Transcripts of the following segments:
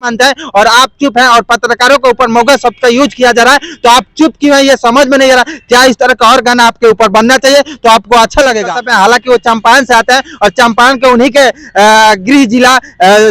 मानते हैं और आप चुप हैं और पत्रकारों के ऊपर मौका शब्द का यूज किया जा रहा है, तो आप चुप क्यों है ये समझ में नहीं आ रहा। क्या इस तरह का और गाना आपके ऊपर बनना चाहिए तो आपको अच्छा लगेगा। हालांकि वो चंपारण से आता है और चंपारण के उन्हीं के गृह जिला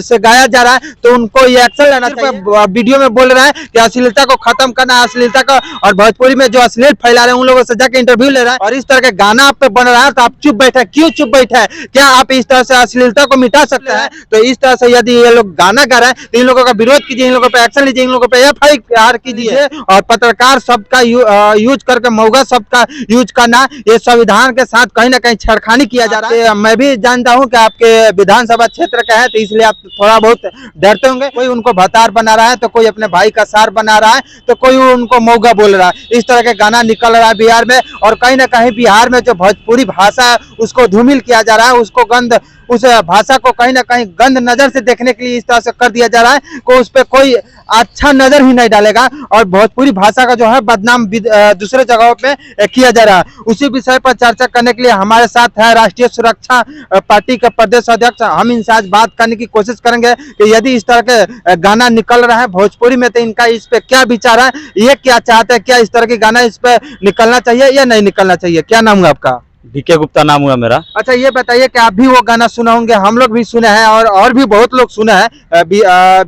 से गाया जा रहा है, तो उनको ये एक्शन लेना चाहिए। वीडियो में बोल रहा है कि अश्लीलता को खत्म करना, अश्लीलता का, और भोजपुरी में जो अश्लील फैला रहे हैं उन लोगों से जाकर इंटरव्यू ले रहा है और इस तरह के गाना आप पे बन रहा है, तो आप चुप बैठे, क्यों चुप बैठे हैं? क्या आप इस तरह से अश्लीलता को मिटा सकते हैं? तो इस तरह से यदि ये लोग गाना गा रहे हैं तो इन लोगों का विरोध कीजिए, इन लोगों पे एक्शन लीजिए, इन लोगों पे FIR कीजिए। और पत्रकार शब्द का यूज करके मौगा शब्द का यूज करना, ये संविधान के साथ कहीं ना कहीं छेड़खानी किया जा रहा है। मैं भी जानता हूँ कि आपके विधानसभा क्षेत्र का है, तो इसलिए आप थोड़ा बहुत डरते होंगे। कोई उनको भतार बना रहा है, तो कोई अपने भाई का सार बना रहा है, तो कोई उनको मौगा बोल रहा है। इस तरह के गाना निकल रहा है बिहार में, और कहीं ना कहीं बिहार में जो भोजपुरी भाषा है उसको धूमिल किया जा रहा है, उसको गंद, उस भाषा को कहीं ना कहीं गंद नजर से देखने के लिए इस तरह से कर दिया जा रहा है कि उस पर कोई अच्छा नजर ही नहीं डालेगा, और भोजपुरी भाषा का जो है बदनाम दूसरे जगहों पे किया जा रहा है। उसी विषय पर चर्चा करने के लिए हमारे साथ है राष्ट्रीय सुरक्षा पार्टी के प्रदेश अध्यक्ष। हम इनसे आज बात करने की कोशिश करेंगे कि यदि इस तरह के गाना निकल रहा है भोजपुरी में, तो इनका इस पे क्या विचार है, ये क्या चाहते हैं, क्या इस तरह के गाना इस पे निकलना चाहिए या नहीं निकलना चाहिए। क्या नाम है आपका? DK गुप्ता नाम हुआ मेरा। अच्छा, ये बताइए कि आप भी वो गाना सुने होंगे, हम लोग भी सुने हैं और भी बहुत लोग सुने हैं,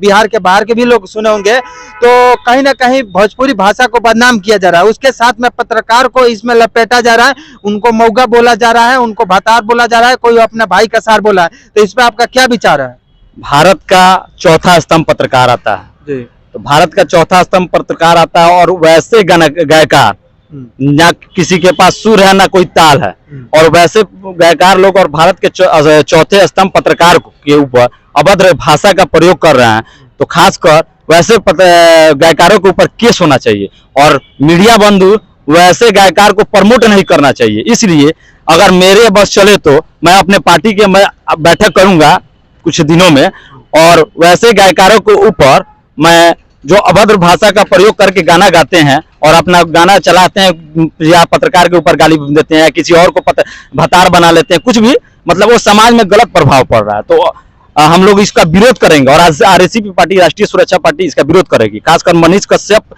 बिहार के बाहर के भी लोग सुने होंगे। तो कहीं ना कहीं भोजपुरी भाषा को बदनाम किया जा रहा है, उसके साथ में पत्रकार को इसमें लपेटा जा रहा है, उनको मौगा बोला जा रहा है, उनको भतार बोला जा रहा है, कोई अपने भाई का सार बोला है। तो इस पर आपका क्या विचार है? भारत का चौथा स्तंभ पत्रकार आता है जी। तो भारत का चौथा स्तंभ पत्रकार आता है, और वैसे गायकार, ना किसी के पास सुर है ना कोई ताल है, और वैसे गायकार लोग और भारत के चौथे स्तंभ पत्रकार के ऊपर अभद्र भाषा का प्रयोग कर रहे हैं, तो खासकर वैसे गायकारों के ऊपर केस होना चाहिए, और मीडिया बंधु वैसे गायकार को प्रमोट नहीं करना चाहिए। इसलिए अगर मेरे बस चले तो मैं अपने पार्टी के मैं बैठक करूंगा कुछ दिनों में, और वैसे गायकारों के ऊपर मैं जो अभद्र भाषा का प्रयोग करके गाना गाते हैं और अपना गाना चलाते हैं, या पत्रकार के ऊपर गाली देते हैं, किसी और को भतार बना लेते हैं, कुछ भी, मतलब वो समाज में गलत प्रभाव पड़ रहा है। तो हम लोग इसका विरोध करेंगे, और RSP पार्टी, राष्ट्रीय सुरक्षा पार्टी, इसका विरोध करेगी। खासकर मनीष कश्यप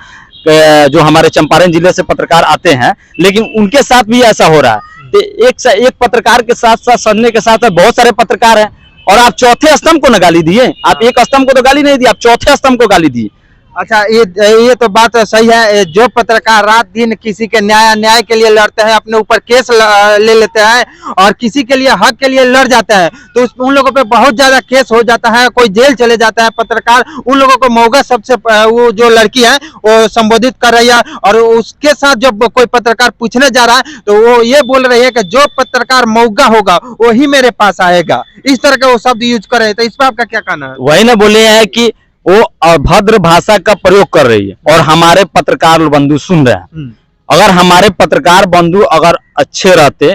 जो हमारे चंपारण जिले से पत्रकार आते हैं, लेकिन उनके साथ भी ऐसा हो रहा है। तो एक पत्रकार के साथ साथ सन्ने के साथ बहुत सारे पत्रकार हैं, और आप चौथे स्तंभ को न गाली दिए। आप एक स्तंभ को तो गाली नहीं दी, आप चौथे स्तंभ को गाली दी। अच्छा, ये तो बात सही है। जो पत्रकार रात दिन किसी के न्याय के लिए लड़ते हैं, अपने ऊपर केस ले लेते हैं और किसी के लिए हक के लिए लड़ जाते हैं, तो उन लोगों पे बहुत ज्यादा केस हो जाता है, कोई जेल चले जाता है। पत्रकार उन लोगों को मौगा सबसे, वो जो लड़की है वो संबोधित कर रही है, और उसके साथ जब कोई पत्रकार पूछने जा रहा है तो वो ये बोल रही है कि जो पत्रकार मौगा होगा वही मेरे पास आएगा। इस तरह का वो शब्द यूज कर रहे हैं, तो इस पर आपका क्या कहना है? वही ना बोले हैं कि वो अभद्र भाषा का प्रयोग कर रही है, और हमारे पत्रकार बंधु सुन रहे हैं। अगर हमारे पत्रकार बंधु अगर अच्छे रहते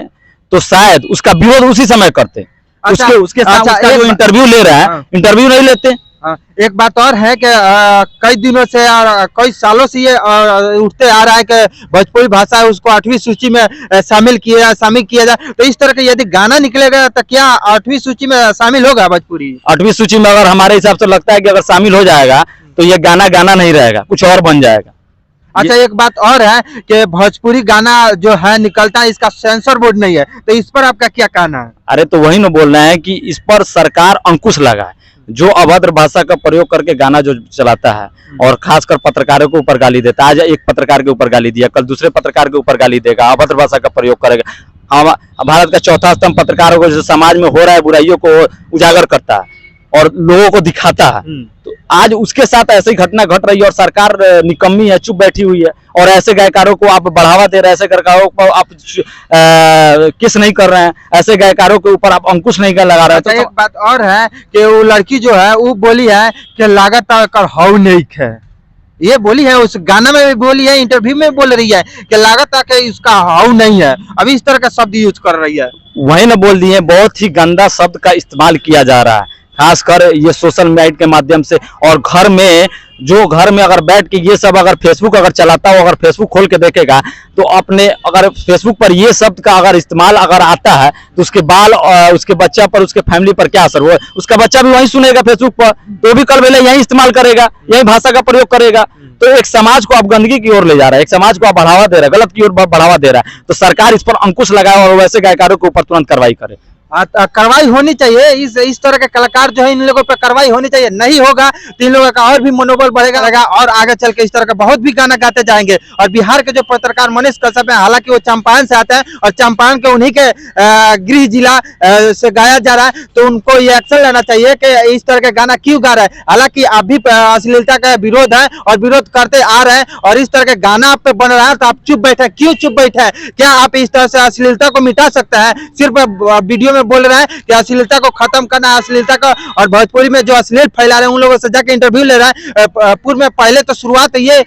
तो शायद उसका विरोध उसी समय करते। अच्छा, उसके साथ उसका जो इंटरव्यू ले रहा है, इंटरव्यू नहीं लेते। एक बात और है कि कई दिनों से और कई सालों से ये उठते आ रहा है कि भोजपुरी भाषा है उसको 8वीं सूची में शामिल किया जाए। तो इस तरह के यदि गाना निकलेगा तो क्या 8वीं सूची में शामिल होगा भोजपुरी? 8वीं सूची में अगर हमारे हिसाब से लगता है कि अगर शामिल हो जाएगा तो ये गाना नहीं रहेगा, कुछ और बन जाएगा। अच्छा, एक बात और है कि भोजपुरी गाना जो है निकलता है, इसका सेंसर बोर्ड नहीं है, तो इस पर आपका क्या कहना है? अरे तो वही न बोल रहे हैं कि इस पर सरकार अंकुश लगाए। जो अभद्र भाषा का प्रयोग करके गाना जो चलाता है और खासकर पत्रकारों के ऊपर गाली देता है, आज एक पत्रकार के ऊपर गाली दिया, कल दूसरे पत्रकार के ऊपर गाली देगा, अभद्र भाषा का प्रयोग करेगा। भारत का चौथा स्तंभ पत्रकारों को जो समाज में हो रहा है बुराइयों को उजागर करता है और लोगों को दिखाता है, तो आज उसके साथ ऐसी घटना घट रही है और सरकार निकम्मी है, चुप बैठी हुई है, और ऐसे गायकारों को आप बढ़ावा दे रहे हैं, ऐसे गायकारों को आप किस नहीं कर रहे हैं, ऐसे गायकारों के ऊपर आप अंकुश नहीं लगा रहे हैं। तो एक बात और है कि वो लड़की जो है वो बोली है कि लागत कर हाउ नहीं है, ये बोली है, उस गाना में भी बोली है, इंटरव्यू में बोल रही है कि लागत आके उसका हाउ नहीं है। अभी इस तरह का शब्द यूज कर रही है। वही ना बोल दिए, बहुत ही गंदा शब्द का इस्तेमाल किया जा रहा है, खासकर ये सोशल मीडिया के माध्यम से। और घर में जो घर में अगर बैठ के ये सब अगर फेसबुक अगर चलाता हो, अगर फेसबुक खोल के देखेगा तो अपने अगर फेसबुक पर ये शब्द का अगर इस्तेमाल अगर आता है तो उसके बाल उसके बच्चा पर, उसके फैमिली पर क्या असर हुआ, उसका बच्चा भी वही सुनेगा फेसबुक पर, तो भी कल बेले यही इस्तेमाल करेगा, यही भाषा का प्रयोग करेगा। तो एक समाज को आप गंदगी की ओर ले जा रहा है, एक समाज को आप बढ़ावा दे रहा है, गलत की ओर बढ़ावा दे रहा है। तो सरकार इस पर अंकुश लगाए और वैसे गायकारों के ऊपर तुरंत कार्रवाई करे। कार्रवाई होनी चाहिए। इस तरह के कलाकार जो है इन लोगों पर कार्रवाई होनी चाहिए। नहीं होगा तो इन लोगों का और भी मनोबल बढ़ेगा और आगे चल के इस तरह का बहुत भी गाना गाते जाएंगे। और बिहार के जो पत्रकार मनीष कश्यप है, हालांकि वो चंपारण से आते हैं और चंपारण के उन्हीं के गृह जिला से गाया जा रहा है, तो उनको ये एक्शन लेना चाहिए कि इस तरह के गाना क्यों गा रहे हैं। हालांकि आप भी अश्लीलता का विरोध है और विरोध करते आ रहे हैं और इस तरह के गाना आप पे बन रहा है तो आप चुप बैठे, क्यों चुप बैठे हैं? क्या आप इस तरह से अश्लीलता को मिटा सकते हैं? सिर्फ वीडियो में बोल रहे हैं कि अश्लीलता को खत्म करना है, अश्लीलता का, और भोजपुरी में जो अश्लील फैला रहे हैं उन लोगों से जाके इंटरव्यू ले रहा है। पूर्व में पहले तो शुरुआत ये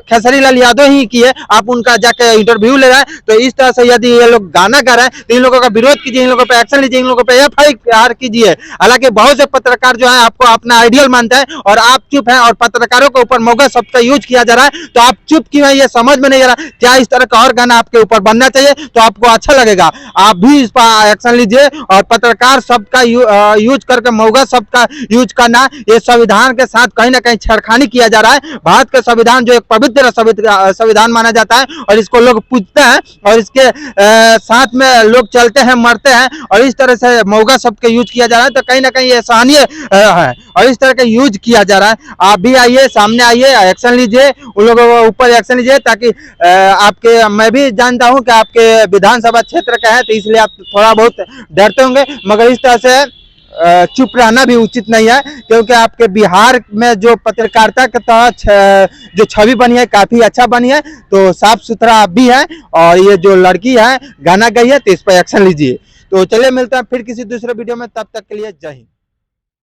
खेसारी लाल यादव ही की है, आप उनका जाके इंटरव्यू ले रहा है। तो इस तरह से यदि ये लोग गाना गा रहे हैं तो इन लोगों का विरोध कीजिए, इन लोगों पर एक्शन लीजिए, इन लोगों पर FIR कीजिए। हालांकि बहुत से पत्रकार जो है आपको अपना आइडियल मानते हैं और आप चुप हैं और पत्रकारों के ऊपर मोगा शब्द का यूज किया जा रहा है, तो आप चुप क्यों है ये समझ में नहीं आ रहा। क्या इस तरह का और गाना आपके ऊपर बनना चाहिए तो आपको अच्छा लगेगा, आप भी इस पर एक्शन लीजिए। और पत्रकार शब्द का यूज करके मौगा शब्द का यूज करना, ये संविधान के साथ कहीं ना कहीं छेड़खानी किया जा रहा है। भारत का संविधान जो एक पवित्र संविधान माना जाता है और इसको लोग पूजते हैं और इसके साथ में लोग चलते हैं, मरते हैं, और इस तरह से मौगा शब्द का यूज किया जा रहा है, तो कहीं ना कहीं ये सराहनीय है और इस तरह का यूज किया जा रहा है। आप भी आइए, सामने आइए, एक्शन लीजिए, उन लोगों के ऊपर एक्शन लीजिए, ताकि आपके, मैं भी जानता हूं कि आपके विधानसभा क्षेत्र का है तो इसलिए आप थोड़ा बहुत डरते होंगे, मगर इस तरह से चुप रहना भी उचित नहीं है, क्योंकि आपके बिहार में जो पत्रकारिता के तहत जो छवि बनी है काफी अच्छा बनी है, तो साफ सुथरा आप भी है। और ये जो लड़की है गाना गई है तो इस पर एक्शन लीजिए। तो चलिए मिलते हैं फिर किसी दूसरे वीडियो में, तब तक के लिए जय हिंद।